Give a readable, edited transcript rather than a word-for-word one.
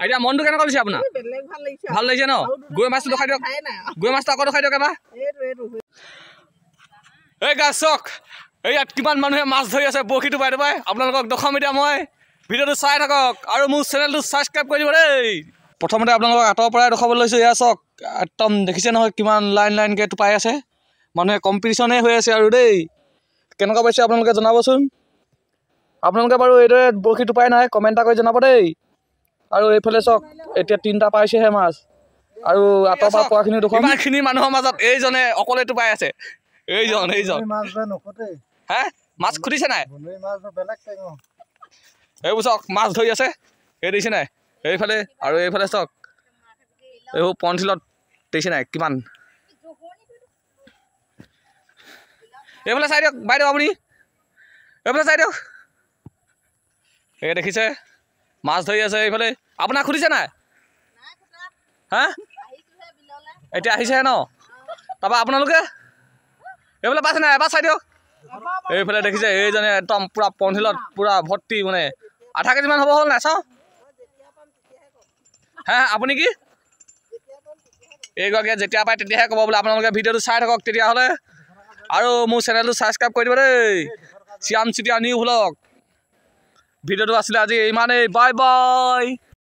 এতিয়া মনটো কেনেকুৱা লাগিছে আপোনাৰ ভাল লাগিছে ন গৈ মাছটো দেখাই দিয়ক গৈ মাছটো আকৌ দেখাই দিয়ক এবাৰ এই গা চক এই ইয়াত কিমান মানুহে মাছ ধৰি আছে বৰশীটো বাই দেবাই আপোনালোকক দেখাম এতিয়া মই ভিডিঅ'টো চাই থাকক আৰু মোৰ চেনেলটো ছাবস্ক্ৰাইব কৰি দিব দেই প্ৰথমতে আপোনালোকক আঁতৰৰ পৰাই দেখাবলৈ লৈছোঁ এয়া চক একদম দেখিছে নহয় কিমান লাইন লাইনকৈ টোপাই আছে মানুহে কম্পিটিশ্যনে হৈ আছে আৰু দেই কেনেকুৱা পাইছে আপোনালোকে জনাবচোন আপোনালোকে বাৰু এইদৰে বৰশী টোপাই নাই কমেণ্ট এটা কৰি জনাব দেই আৰু এইফালে চক এতিয়া 3টা পাইছেহে মাছ আৰু আঁতৰৰ পৰা পোৱাখিনি দেখুৱাম ইমানখিনি মানুহৰ মাজত এইজনে অকলে টোপাই আছে এইজন হে মাছ খুটিছে নাই এইবোৰ চক মাছ ধৰি আছে এই দেখিছে নাই এইফালে আৰু এইফালে চক এইবোৰ পঞ্চিলত দেখিছে নাই কিমান এইফালে চাই দিয়ক বাইদেউ আপুনি এইফালে চাই দিয়ক এই দেখিছে মাছ ধৰি আছে এইফালে আপোনাক খুটিছে নাই হা এতিয়া আহিছেহে ন তাৰপৰা আপোনালোকে এইফালে পাইছে নাই এবাৰ চাই দিয়ক এইফালে দেখিছে এইজনে একদম পূৰা পঞ্চিলত পূৰা ভৰ্তি মানে আধা কেজিমান হ'ব হ'ল নাই চাওঁ হে আপুনি কি এইগৰাকীয়ে যেতিয়া পায় তেতিয়াহে ক'ব বোলে আপোনালোকে ভিডিঅ'টো চাই থাকক তেতিয়াহ'লে আৰু মোৰ চেনেলটো ছাবস্ক্ৰাইব কৰি দিব দেই শ্যাম চিতিয়া নিউ ভ্লগ ভিডিঅ'টো আছিলে আজি ইমানেই বাই বাই